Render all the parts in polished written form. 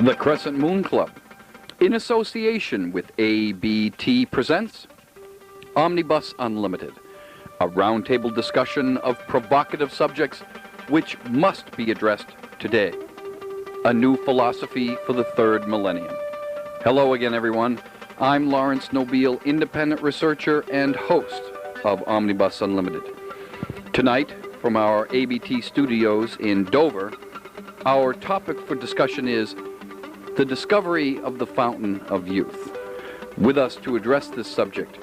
The Crescent Moon Club, in association with ABT, presents Omnibus Unlimited, a roundtable discussion of provocative subjects which must be addressed today. A new philosophy for the third millennium. Hello again, everyone. I'm Laurence, Nobile, independent researcher and host of Omnibus Unlimited. Tonight, from our ABT studios in Dover, our topic for discussion is the discovery of the fountain of youth. With us to address this subject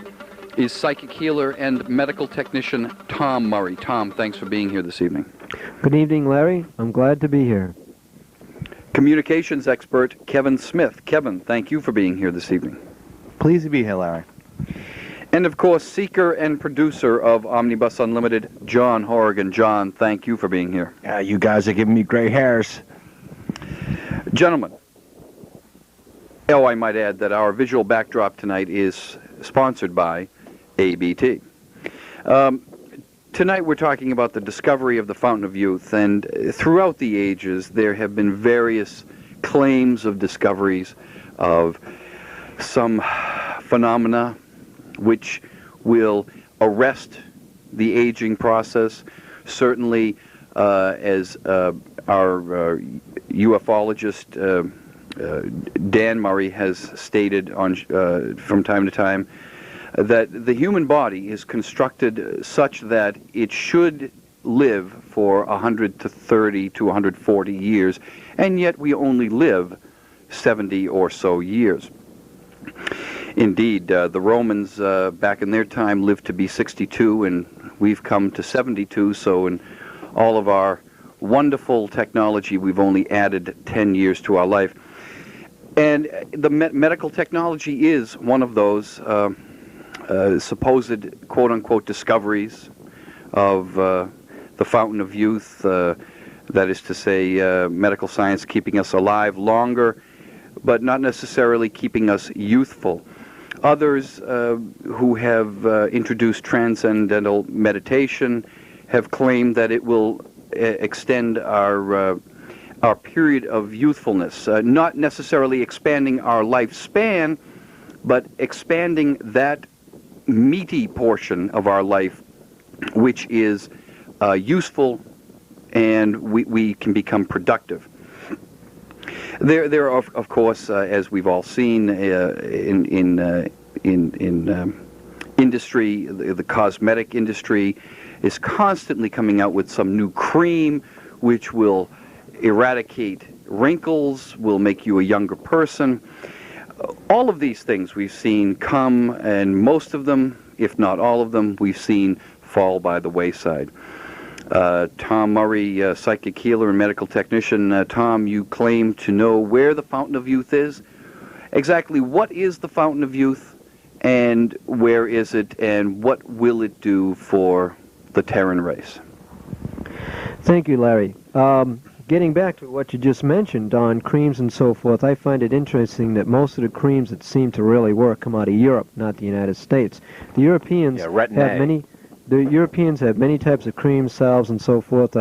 is psychic healer and medical technician Tom Murray. Tom, thanks for being here this evening. Good evening, Larry. I'm glad to be here. Communications expert Kevin Smith. Kevin, thank you for being here this evening. Pleased to be here, Larry. And of course, seeker and producer of Omnibus Unlimited, John Horrigan. John, thank you for being here. You guys are giving me gray hairs. Gentlemen, I might add that our visual backdrop tonight is sponsored by ABT. Tonight we're talking about the discovery of the Fountain of Youth, and throughout the ages there have been various claims of discoveries of some phenomena which will arrest the aging process. Certainly, as our ufologist Dan Murray has stated from time to time, that the human body is constructed such that it should live for 130 to 140 years, and yet we only live 70 or so years. Indeed, the Romans back in their time lived to be 62, and we've come to 72, so in all of our wonderful technology, we've only added 10 years to our life. And the medical technology is one of those supposed quote-unquote discoveries of the fountain of youth, that is to say, medical science keeping us alive longer, but not necessarily keeping us youthful. Others who have introduced transcendental meditation have claimed that it will extend our period of youthfulness, not necessarily expanding our lifespan, but expanding that meaty portion of our life which is useful, and we can become productive. There are, of course, as we've all seen in industry, the cosmetic industry is constantly coming out with some new cream which will eradicate wrinkles, will make you a younger person. All of these things we've seen come, and most of them, if not all of them, we've seen fall by the wayside. Tom Murray, psychic healer and medical technician. Tom, you claim to know where the Fountain of Youth is. Exactly what is the Fountain of Youth, and where is it, and what will it do for the Terran race? Thank you, Larry. Getting back to what you just mentioned on creams and so forth, I find it interesting that most of the creams that seem to really work come out of Europe, not the United States. The Europeans have many types of creams, salves, and so forth,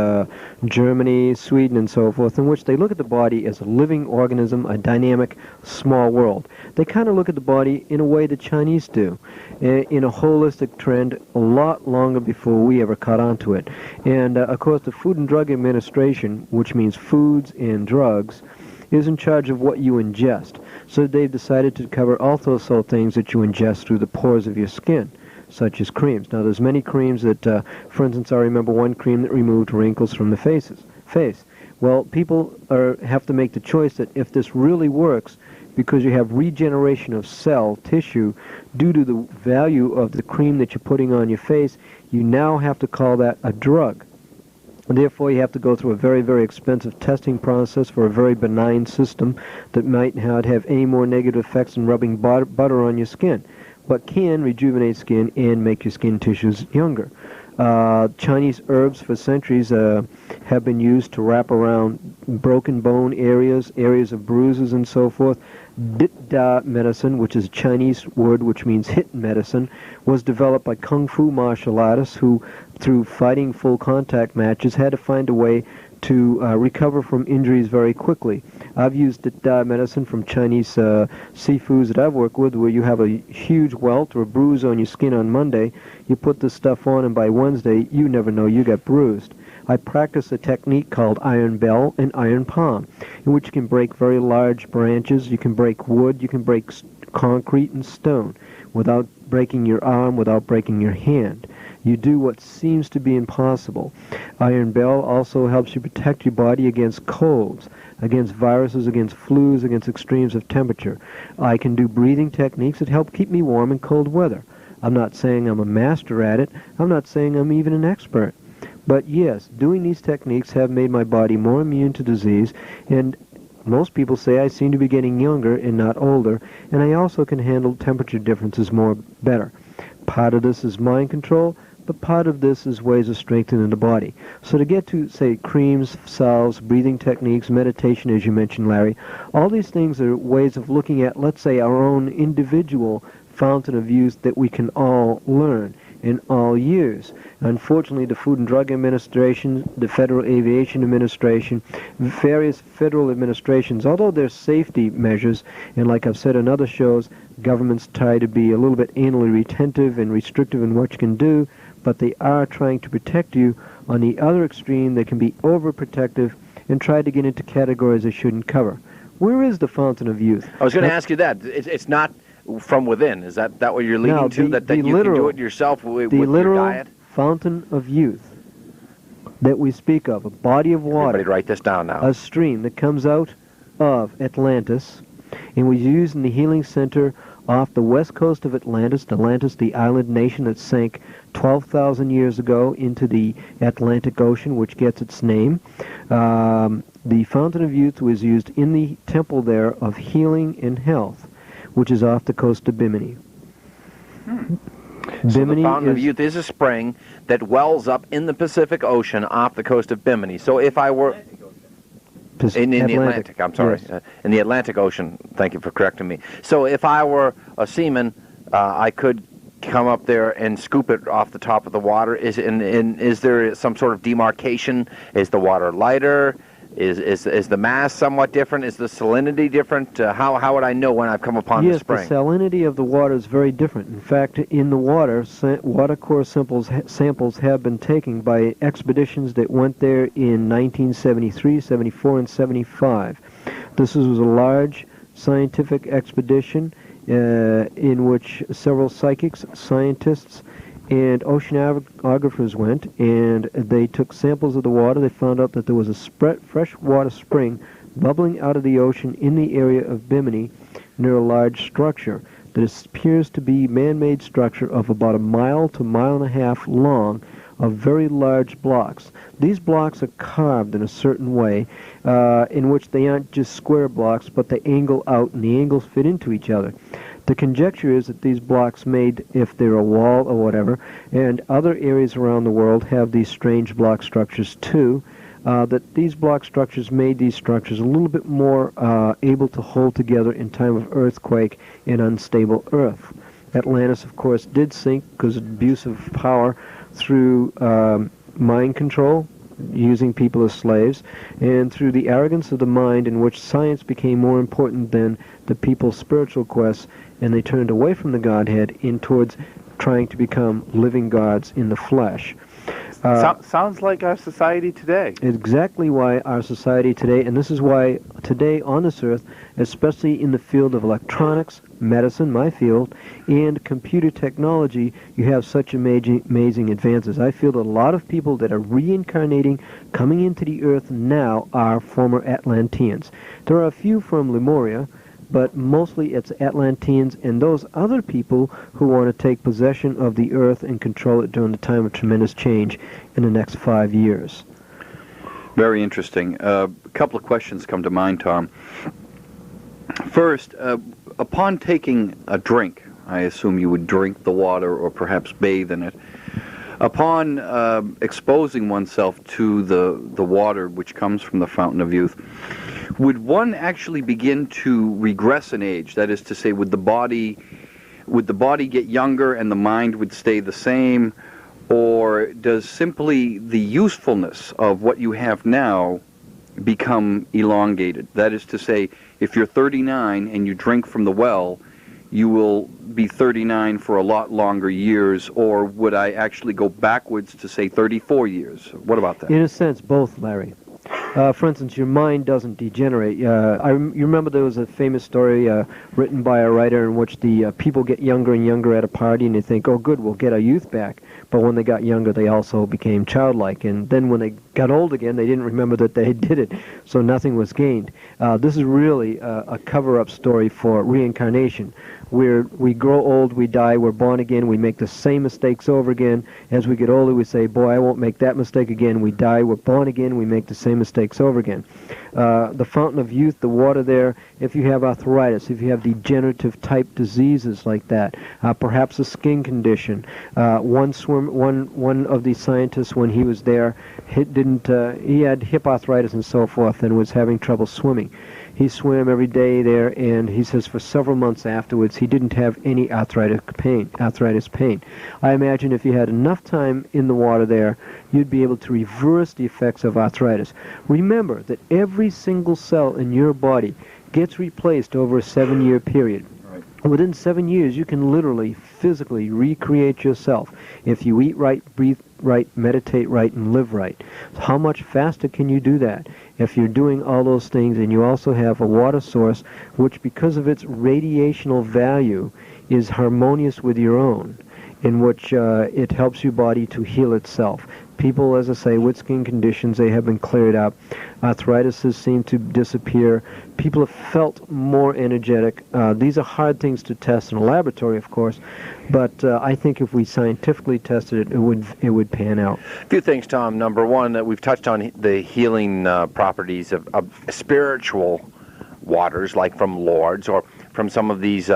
Germany, Sweden, and so forth, in which they look at the body as a living organism, a dynamic, small world. They kind of look at the body in a way the Chinese do, in a holistic trend, a lot longer before we ever caught on to it. And, of course, the Food and Drug Administration, which means foods and drugs, is in charge of what you ingest. So they've decided to cover also things that you ingest through the pores of your skin, such as creams. Now, there's many creams that, for instance, I remember one cream that removed wrinkles from the face. Well, people have to make the choice that if this really works, because you have regeneration of cell tissue due to the value of the cream that you're putting on your face, you now have to call that a drug. And therefore, you have to go through a very, very expensive testing process for a very benign system that might not have any more negative effects than rubbing butter on your skin, but can rejuvenate skin and make your skin tissues younger. Chinese herbs for centuries have been used to wrap around broken bone areas of bruises and so forth. Dit-da medicine, which is a Chinese word which means hit medicine, was developed by kung fu martial artists who, through fighting full contact matches, had to find a way to recover from injuries very quickly. I've used medicine from Chinese seafoods that I've worked with, where you have a huge welt or a bruise on your skin on Monday, you put this stuff on, and by Wednesday, you never know you got bruised. I practice a technique called iron bell and iron palm, in which you can break very large branches, you can break wood, you can break concrete and stone without breaking your arm, without breaking your hand. You do what seems to be impossible. Iron bell also helps you protect your body against colds, against viruses, against flus, against extremes of temperature. I can do breathing techniques that help keep me warm in cold weather. I'm not saying I'm a master at it. I'm not saying I'm even an expert. But yes, doing these techniques have made my body more immune to disease, and most people say I seem to be getting younger and not older, and I also can handle temperature differences better. Part of this is mind control, but part of this is ways of strengthening the body. So to get to, say, creams, salves, breathing techniques, meditation, as you mentioned, Larry, all these things are ways of looking at, let's say, our own individual fountain of youth that we can all learn and all use. Unfortunately, the Food and Drug Administration, the Federal Aviation Administration, various federal administrations, although there's safety measures, and like I've said in other shows, governments try to be a little bit anally retentive and restrictive in what you can do, but they are trying to protect you. On the other extreme, they can be overprotective and try to get into categories they shouldn't cover. Where is the fountain of youth? I was going to ask you that. It's not from within. Is that what you're leading Now, to? That you can do it yourself with the your literal diet? Fountain of youth that we speak of, a body of water, Everybody write this down now. a stream that comes out of Atlantis, and was used in the healing center off the west coast of Atlantis, the island nation that sank 12,000 years ago into the Atlantic Ocean, which gets its name. The Fountain of Youth was used in the temple there of healing and health, which is off the coast of Bimini. So the Fountain of Youth is a spring that wells up in the Pacific Ocean off the coast of Bimini. So if I were... In the Atlantic, I'm sorry. Yes. In the Atlantic Ocean, thank you for correcting me. So if I were a seaman, I could come up there and scoop it off the top of the water. Is there some sort of demarcation? Is the water lighter? Is the mass somewhat different? Is the salinity different? How would I know when I've come upon the spring? Yes, the salinity of the water is very different. In fact, in the water, water core samples have been taken by expeditions that went there in 1973, 74, and 75. This was a large scientific expedition in which several psychics, scientists, and oceanographers went, and they took samples of the water. They found out that there was a freshwater spring bubbling out of the ocean in the area of Bimini near a large structure that appears to be man-made structure of about a mile to mile and a half long, of very large blocks. These blocks are carved in a certain way in which they aren't just square blocks, but they angle out, and the angles fit into each other. The conjecture is that these blocks made, if they're a wall or whatever, and other areas around the world have these strange block structures too, that these block structures made these structures a little bit more able to hold together in time of earthquake and unstable earth. Atlantis, of course, did sink because of abuse of power through mind control, using people as slaves, and through the arrogance of the mind in which science became more important than the people's spiritual quests, and they turned away from the Godhead in towards trying to become living gods in the flesh. Sounds like our society today. Exactly why our society today, and this is why today on this earth, especially in the field of electronics, medicine, my field, and computer technology, you have such amazing advances. I feel that a lot of people that are reincarnating, coming into the earth now, are former Atlanteans. There are a few from Lemuria, but mostly it's Atlanteans and those other people who want to take possession of the earth and control it during the time of tremendous change in the next 5 years. Very interesting. A couple of questions come to mind, Tom. First, upon taking a drink, I assume you would drink the water or perhaps bathe in it. Upon exposing oneself to the water which comes from the Fountain of Youth, would one actually begin to regress in age? That is to say, would the body get younger and the mind would stay the same? Or does simply the usefulness of what you have now become elongated? That is to say, if you're 39 and you drink from the well, you will be 39 for a lot longer years, or would I actually go backwards to, say, 34 years? What about that? In a sense, both, Larry. For instance, your mind doesn't degenerate. You remember there was a famous story written by a writer in which the people get younger and younger at a party, and they think, oh, good, we'll get our youth back. But when they got younger, they also became childlike. And then when they got old again, they didn't remember that they did it, so nothing was gained. This is really a cover-up story for reincarnation, where we grow old, we die, we're born again, we make the same mistakes over again. As we get older, we say, boy, I won't make that mistake again. We die, we're born again, we make the same mistakes over again. The fountain of youth, the water there, if you have arthritis, if you have degenerative type diseases like that, perhaps a skin condition. One of the scientists, when he was there, he had hip arthritis and so forth and was having trouble swimming. He swam every day there, and he says for several months afterwards he didn't have any arthritis pain. I imagine if you had enough time in the water there, you'd be able to reverse the effects of arthritis. Remember that every single cell in your body gets replaced over a 7-year period. Within 7 years, you can literally, physically recreate yourself if you eat right, breathe right, meditate right, and live right. How much faster can you do that? If you're doing all those things and you also have a water source which, because of its radiational value, is harmonious with your own, in which it helps your body to heal itself. People, as I say, with skin conditions, they have been cleared up. Arthritis seem to disappear. People have felt more energetic. These are hard things to test in a laboratory, of course, but I think if we scientifically tested it, it would pan out. A few things, Tom. Number one, that we've touched on the healing properties of spiritual waters, like from Lords or from some of these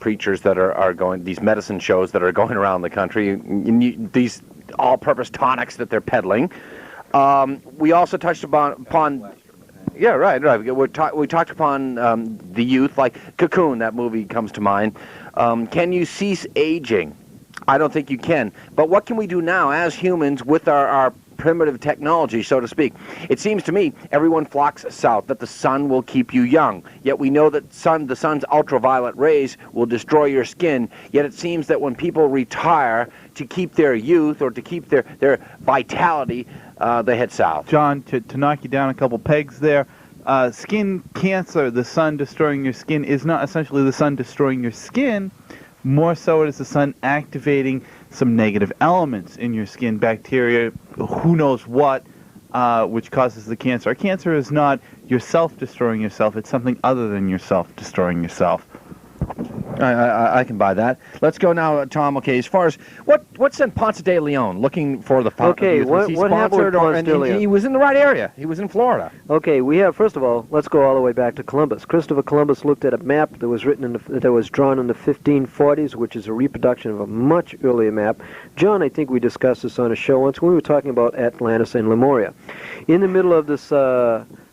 preachers that are going, these medicine shows that are going around the country, these all-purpose tonics that they're peddling. We also touched upon yeah, right. We talked upon the youth, like Cocoon, that movie comes to mind. Can you cease aging? I don't think you can. But what can we do now as humans with our primitive technology, so to speak? It seems to me everyone flocks south, that the sun will keep you young. Yet we know that the sun's ultraviolet rays will destroy your skin. Yet it seems that when people retire to keep their youth or to keep their vitality, they head south. John, to knock you down a couple pegs there, skin cancer, the sun destroying your skin, is not essentially the sun destroying your skin. More so it is the sun activating some negative elements in your skin, bacteria, who knows what, which causes the cancer. Cancer is not yourself destroying yourself, it's something other than yourself destroying yourself. I can buy that. Let's go now, Tom. Okay, as far as what sent Ponce de Leon looking for the fountain of youth? Was he what happened with Ponce de Leon? He was in the right area. He was in Florida. Okay, we have, first of all, let's go all the way back to Columbus. Christopher Columbus looked at a map that was drawn in the 1540s, which is a reproduction of a much earlier map. John, I think we discussed this on a show once when we were talking about Atlantis and Lemuria. In the middle of this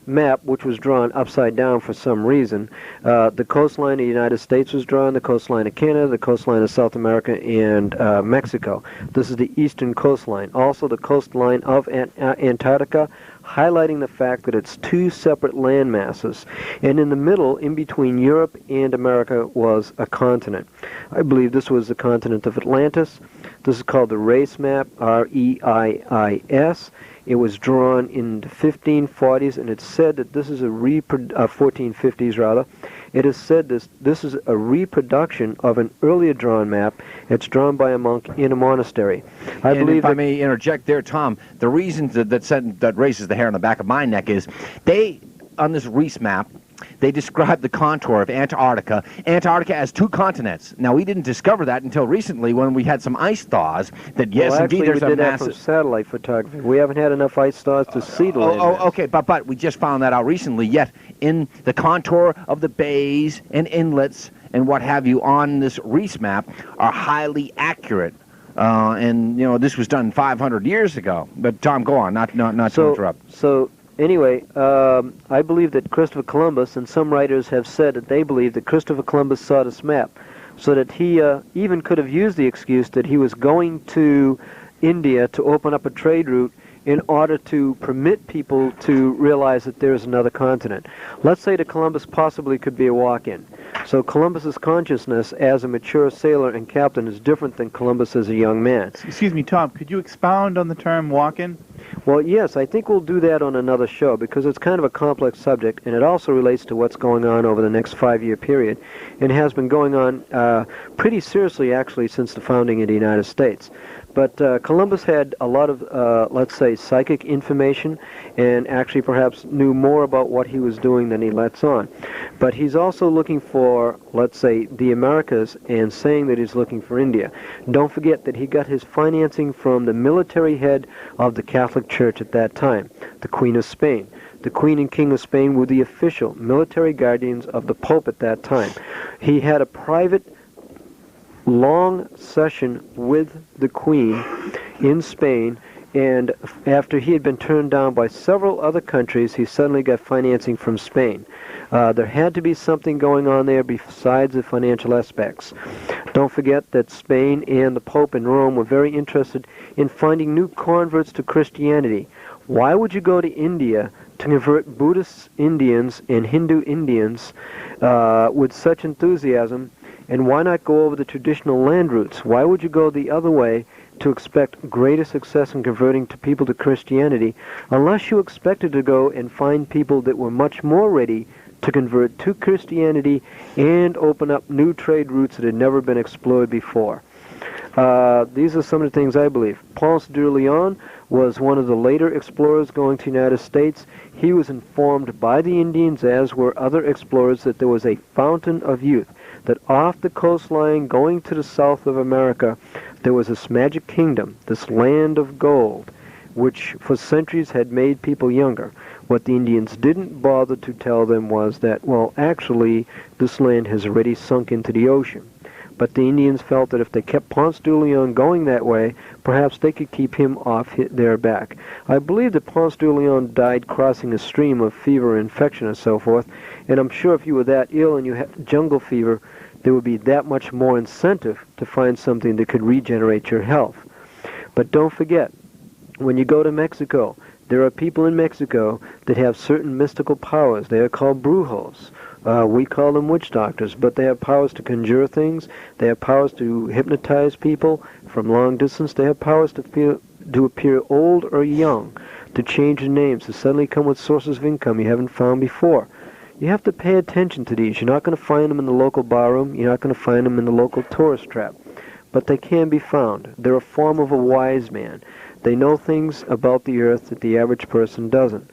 map, which was drawn upside down for some reason, the coastline of the United States was drawn, the coastline of Canada, the coastline of South America, and Mexico. This is the eastern coastline. Also the coastline of Antarctica, highlighting the fact that it's two separate land masses. And in the middle, in between Europe and America, was a continent. I believe this was the continent of Atlantis. This is called the race map, R-E-I-I-S. It was drawn in the 1540s, and it's said that this is 1450s rather. It is said this is a reproduction of an earlier drawn map. It's drawn by a monk in a monastery. I believe. If I may interject there, Tom, the reason that raises the hair on the back of my neck is on this Reese map, they describe the contour of Antarctica. Antarctica as two continents. Now, we didn't discover that until recently when we had some ice thaws. That yes, well, indeed, there's a massive. We did that from satellite photography. We haven't had enough ice thaws to see the land. Okay, but we just found that out recently. Yet, in the contour of the bays and inlets and what have you on this Reese map are highly accurate. And this was done 500 years ago. But Tom, go on. Not to interrupt. So. Anyway, I believe that Christopher Columbus, and some writers have said that they believe that Christopher Columbus saw this map. so that he even could have used the excuse that he was going to India to open up a trade route in order to permit people to realize that there is another continent. Let's say that Columbus possibly could be a walk-in. So Columbus's consciousness as a mature sailor and captain is different than Columbus as a young man. Excuse me, Tom, could you expound on the term walk-in? Well, yes, I think we'll do that on another show because it's kind of a complex subject, and it also relates to what's going on over the next 5-year period, and has been going on pretty seriously, actually, since the founding of the United States. But Columbus had a lot of, let's say, psychic information, and actually perhaps knew more about what he was doing than he lets on. But he's also looking for, let's say, the Americas, and saying that he's looking for India. Don't forget that he got his financing from the military head of the Catholic Church at that time, the Queen of Spain. The Queen and King of Spain were the official military guardians of the Pope at that time. He had a private long session with the Queen in Spain, and after he had been turned down by several other countries, he suddenly got financing from Spain. There had to be something going on there besides the financial aspects. Don't forget that Spain and the Pope in Rome were very interested in finding new converts to Christianity. Why would you go to India to convert Buddhist Indians and Hindu Indians with such enthusiasm? And why not go over the traditional land routes? Why would you go the other way to expect greater success in converting to people to Christianity unless you expected to go and find people that were much more ready to convert to Christianity and open up new trade routes that had never been explored before? These are some of the things I believe. Ponce de Leon was one of the later explorers going to the United States. He was informed by the Indians, as were other explorers, that there was a fountain of youth, that off the coastline going to the south of America, there was this magic kingdom, this land of gold, which for centuries had made people younger. What the Indians didn't bother to tell them was that, well, actually, this land has already sunk into the ocean. But the Indians felt that if they kept Ponce de Leon going that way, perhaps they could keep him off their back. I believe that Ponce de Leon died crossing a stream of fever, infection, and so forth, and I'm sure if you were that ill and you had jungle fever, there would be that much more incentive to find something that could regenerate your health. But don't forget, when you go to Mexico, there are people in Mexico that have certain mystical powers. They are called brujos. We call them witch doctors, but they have powers to conjure things. They have powers to hypnotize people from long distance. They have powers to appear old or young, to change their names, to suddenly come with sources of income you haven't found before. You have to pay attention to these. You're not going to find them in the local barroom. You're not going to find them in the local tourist trap. But they can be found. They're a form of a wise man. They know things about the earth that the average person doesn't.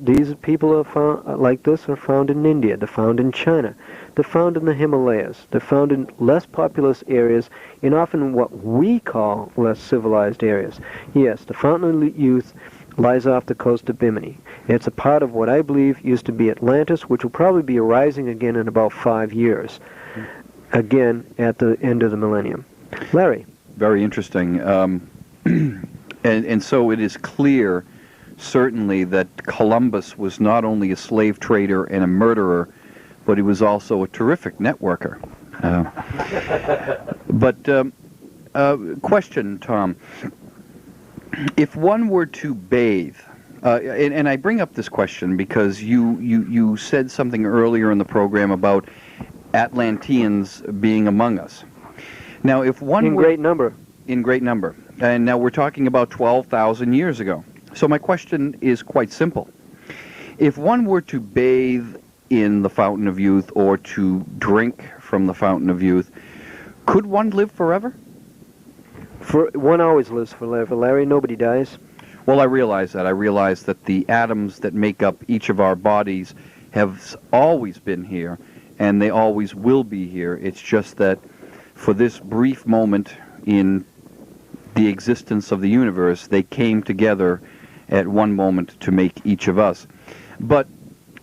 These people are found, like this are found in India. They're found in China. They're found in the Himalayas. They're found in less populous areas, and often what we call less civilized areas. Yes, the Fountain of Youth lies off the coast of Bimini. It's a part of what I believe used to be Atlantis, which will probably be arising again in about 5 years, again at the end of the millennium. Larry. Very interesting. And so it is clear, certainly, that Columbus was not only a slave trader and a murderer, but he was also a terrific networker. Question, Tom. If one were to bathe, and I bring up this question because you said something earlier in the program about Atlanteans being among us. Now, if one in great number. In great number. And now we're talking about 12,000 years ago. So my question is quite simple. If one were to bathe in the Fountain of Youth or to drink from the Fountain of Youth, could one live forever? One always lives forever, Larry. Nobody dies. Well, I realize that. I realize that the atoms that make up each of our bodies have always been here, and they always will be here. It's just that for this brief moment in the existence of the universe, they came together at one moment to make each of us. But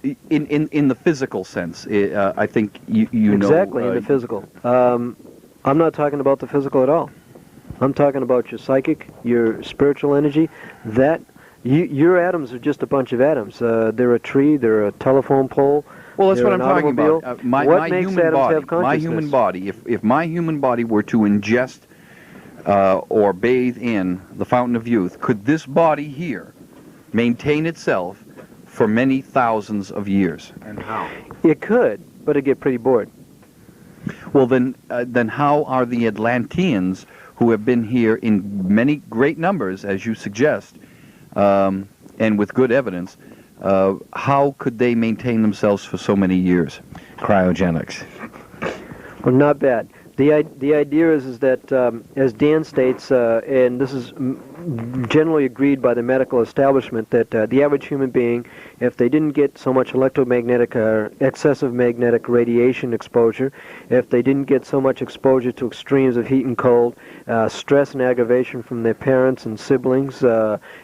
in the physical sense, I think you know... Exactly, in the physical. I'm not talking about the physical at all. I'm talking about your psychic, your spiritual energy. Your atoms are just a bunch of atoms. They're a tree, they're a telephone pole, Well, that's They're what I'm an talking about. automobile. My What makes human atoms body, have my consciousness? human body. If my human body were to ingest or bathe in the fountain of youth, could this body here maintain itself for many thousands of years? And how? It could, but it'd get pretty bored. Well, then how are the Atlanteans, who have been here in many great numbers, as you suggest, and with good evidence, how could they maintain themselves for so many years? Cryogenics. Well, not bad. The idea is that, as Dan states, and this is generally agreed by the medical establishment, that the average human being, if they didn't get so much electromagnetic or excessive magnetic radiation exposure, if they didn't get so much exposure to extremes of heat and cold, stress and aggravation from their parents and siblings,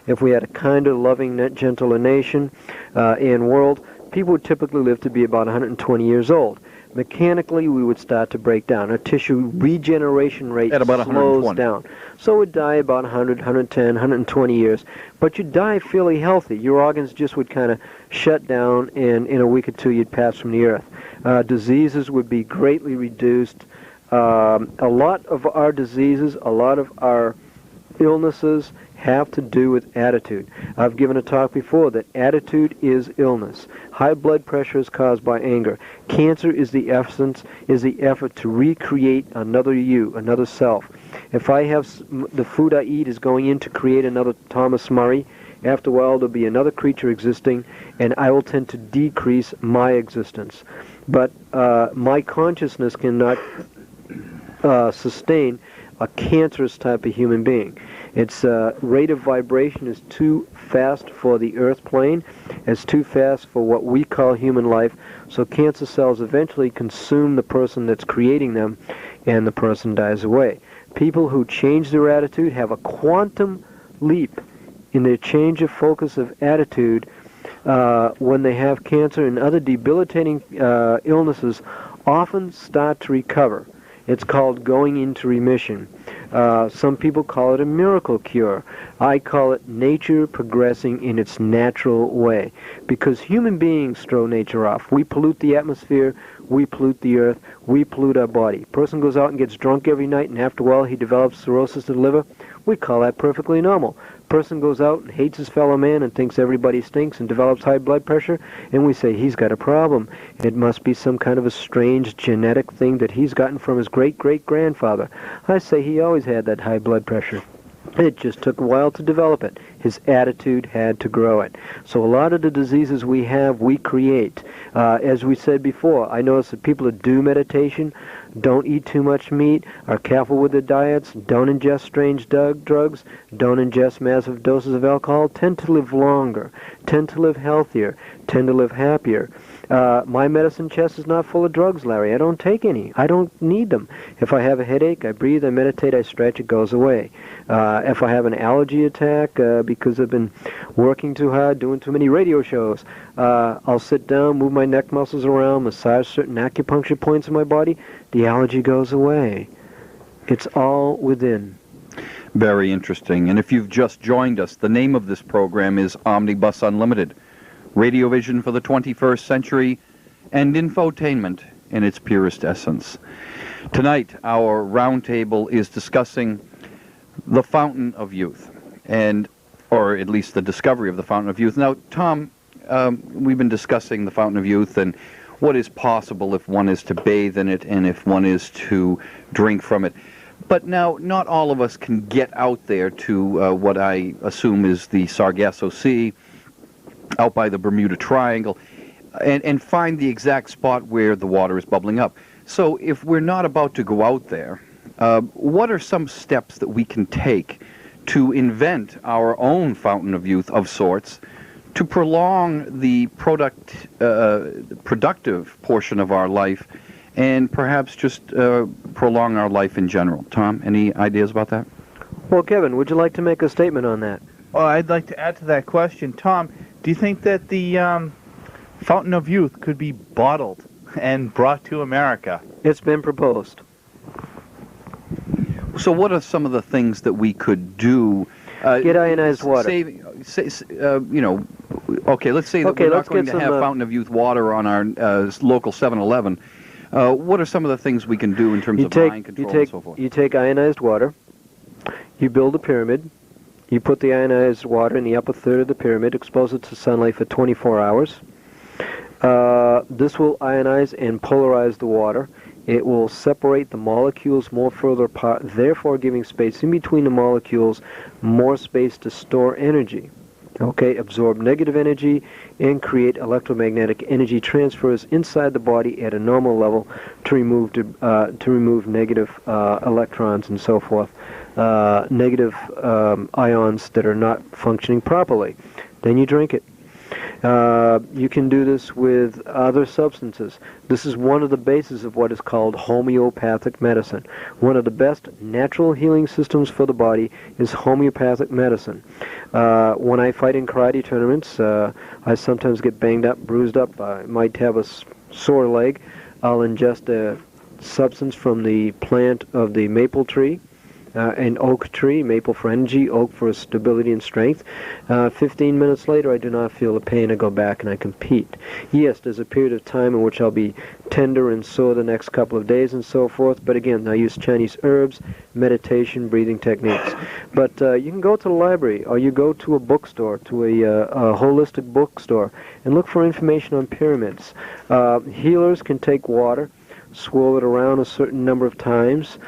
if we had a kinder, loving, gentler nation and world, people would typically live to be about 120 years old. Mechanically, we would start to break down. Our tissue regeneration rate At about slows 120. down. So we'd die about 100, 110, 120 years. But you'd die fairly healthy. Your organs just would kind of shut down, and in a week or two, you'd pass from the earth. Diseases would be greatly reduced. A lot of our diseases, a lot of our illnesses have to do with attitude. I've given a talk before that attitude is illness. High blood pressure is caused by anger. Cancer is the effort to recreate another you, another self. If I have the food I eat is going in to create another Thomas Murray, after a while there'll be another creature existing, and I will tend to decrease my existence. But my consciousness cannot sustain a cancerous type of human being. Its rate of vibration is too fast for the earth plane. It's too fast for what we call human life. So cancer cells eventually consume the person that's creating them, and the person dies away. People who change their attitude have a quantum leap in their change of focus of attitude when they have cancer and other debilitating illnesses, often start to recover. It's called going into remission. Some people call it a miracle cure. I call it nature progressing in its natural way, because human beings throw nature off. We pollute the atmosphere, we pollute the earth, we pollute our body. Person goes out and gets drunk every night, and after a while he develops cirrhosis of the liver. We call that perfectly normal. Person goes out and hates his fellow man and thinks everybody stinks and develops high blood pressure, and we say he's got a problem. It must be some kind of a strange genetic thing that he's gotten from his great-great-grandfather. I say he always had that high blood pressure. It just took a while to develop it. His attitude had to grow it. So a lot of the diseases we have, we create. As we said before, I notice that people that do meditation don't eat too much meat, are careful with their diets, don't ingest strange drugs, don't ingest massive doses of alcohol, tend to live longer, tend to live healthier, tend to live happier. My medicine chest is not full of drugs, Larry. I don't take any. I don't need them. If I have a headache, I breathe, I meditate, I stretch, it goes away. If I have an allergy attack because I've been working too hard, doing too many radio shows, I'll sit down, move my neck muscles around, massage certain acupuncture points in my body, the allergy goes away. It's all within. Very interesting. And if you've just joined us, the name of this program is Omnibus Unlimited, radiovision for the 21st century, and infotainment in its purest essence. Tonight, our roundtable is discussing the fountain of youth, or at least the discovery of the fountain of youth. Now, Tom, we've been discussing the fountain of youth and what is possible if one is to bathe in it and if one is to drink from it. But now, not all of us can get out there to what I assume is the Sargasso Sea, out by the Bermuda Triangle, and find the exact spot where the water is bubbling up. So if we're not about to go out there, what are some steps that we can take to invent our own fountain of youth of sorts, to prolong the productive portion of our life, and perhaps just prolong our life in general? Tom, any ideas about that? Well, Kevin, would you like to make a statement on that? Well, I'd like to add to that question. Tom, do you think that the Fountain of Youth could be bottled and brought to America? It's been proposed. So what are some of the things that we could do? Get ionized water. Okay, let's say that Okay, we're not let's going get to some, have Fountain of Youth water on our local 7-Eleven. What are some of the things we can do in terms of mind control and so forth? You take ionized water, you build a pyramid, you put the ionized water in the upper third of the pyramid, expose it to sunlight for 24 hours. This will ionize and polarize the water. It will separate the molecules more further apart, therefore giving space in between the molecules, more space to store energy. Okay, absorb negative energy and create electromagnetic energy transfers inside the body at a normal level to remove negative electrons and so forth, negative ions that are not functioning properly. Then you drink it. You can do this with other substances. This is one of the bases of what is called homeopathic medicine. One of the best natural healing systems for the body is homeopathic medicine. When I fight in karate tournaments, I sometimes get banged up, bruised up. I might have a sore leg. I'll ingest a substance from the plant of the maple tree. An oak tree, maple for energy, oak for stability and strength. 15 minutes later, I do not feel the pain. I go back and I compete. Yes, there's a period of time in which I'll be tender and sore the next couple of days and so forth, but again, I use Chinese herbs, meditation, breathing techniques. But you can go to the library, or you go to a bookstore, to a holistic bookstore, and look for information on pyramids. Healers can take water, swirl it around a certain number of times,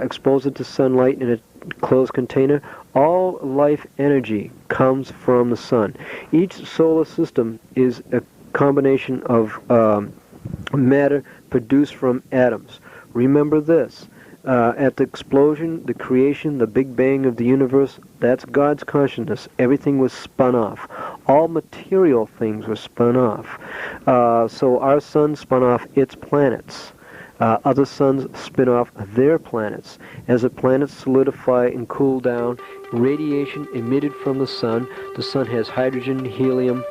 expose it to sunlight in a closed container. All life energy comes from the sun. Each solar system is a combination of matter produced from atoms. Remember this. At the explosion, the creation, the Big Bang of the universe, that's God's consciousness. Everything was spun off. All material things were spun off. So our sun spun off its planets. Other suns spin off their planets. As the planets solidify and cool down, radiation emitted from the sun has hydrogen, helium,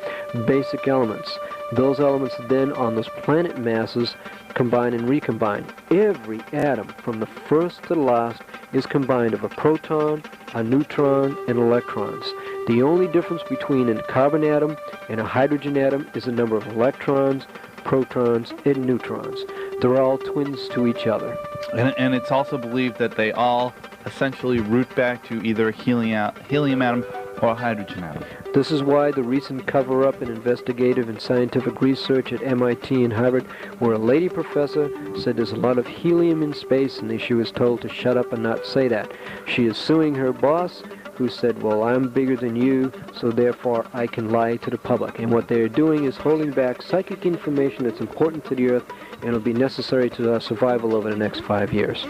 basic elements. Those elements then on those planet masses combine and recombine. Every atom, from the first to the last, is combined of a proton, a neutron, and electrons. The only difference between a carbon atom and a hydrogen atom is the number of electrons, protons, and neutrons. They're all twins to each other. And it's also believed that they all essentially root back to either a helium atom or a hydrogen atom. This is why the recent cover-up in investigative and scientific research at MIT and Harvard, where a lady professor said there's a lot of helium in space, and she was told to shut up and not say that. She is suing her boss, who said, well, I'm bigger than you, so therefore I can lie to the public. And what they're doing is holding back psychic information that's important to the Earth and will be necessary to our survival over the next 5 years.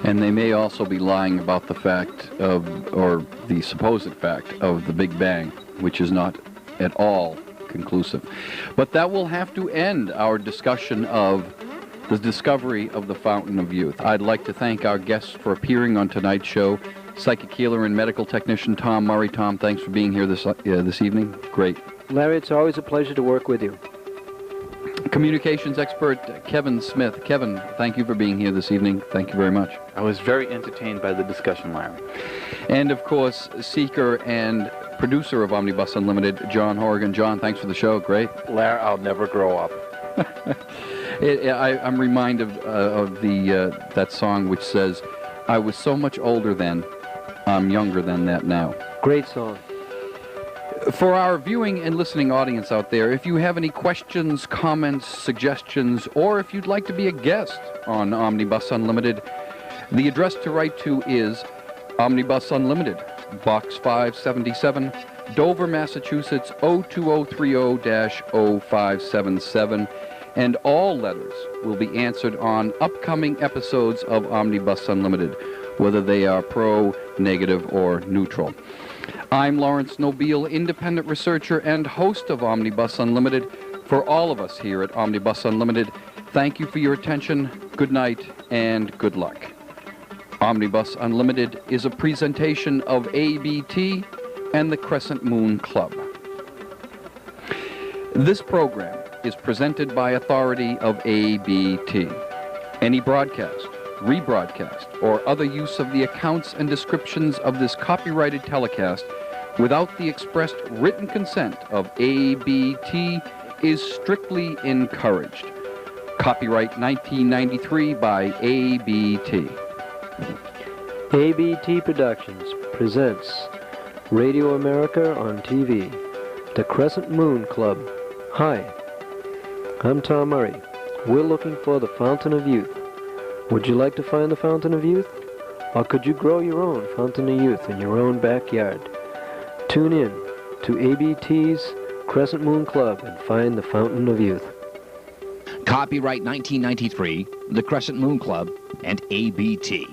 And they may also be lying about the fact of, or the supposed fact of the Big Bang, which is not at all conclusive. But that will have to end our discussion of the discovery of the Fountain of Youth. I'd like to thank our guests for appearing on tonight's show. Psychic healer and medical technician Tom Murray. Tom, thanks for being here this evening. Great. Larry, it's always a pleasure to work with you. Communications expert Kevin Smith. Kevin, thank you for being here this evening. Thank you very much. I was very entertained by the discussion, Larry. And, of course, seeker and producer of Omnibus Unlimited, John Horrigan. John, thanks for the show. Great. Larry, I'll never grow up. I'm reminded of that song which says, I was so much older then, I'm younger than that now. Great song. For our viewing and listening audience out there, if you have any questions, comments, suggestions, or if you'd like to be a guest on Omnibus Unlimited, the address to write to is Omnibus Unlimited, Box 577, Dover, Massachusetts, 02030-0577, and all letters will be answered on upcoming episodes of Omnibus Unlimited, whether they are pro, negative, or neutral. I'm Laurence, Nobile, independent researcher and host of Omnibus Unlimited. For all of us here at Omnibus Unlimited, thank you for your attention, good night, and good luck. Omnibus Unlimited is a presentation of ABT and the Crescent Moon Club. This program is presented by authority of ABT. Any broadcast, rebroadcast, or other use of the accounts and descriptions of this copyrighted telecast without the expressed written consent of ABT is strictly encouraged. Copyright 1993 by ABT. ABT Productions presents Radio America on TV, the Crescent Moon Club. Hi, I'm Tom Murray. We're looking for the Fountain of Youth. Would you like to find the Fountain of Youth? Or could you grow your own Fountain of Youth in your own backyard? Tune in to ABT's Crescent Moon Club and find the Fountain of Youth. Copyright 1993, the Crescent Moon Club, and ABT.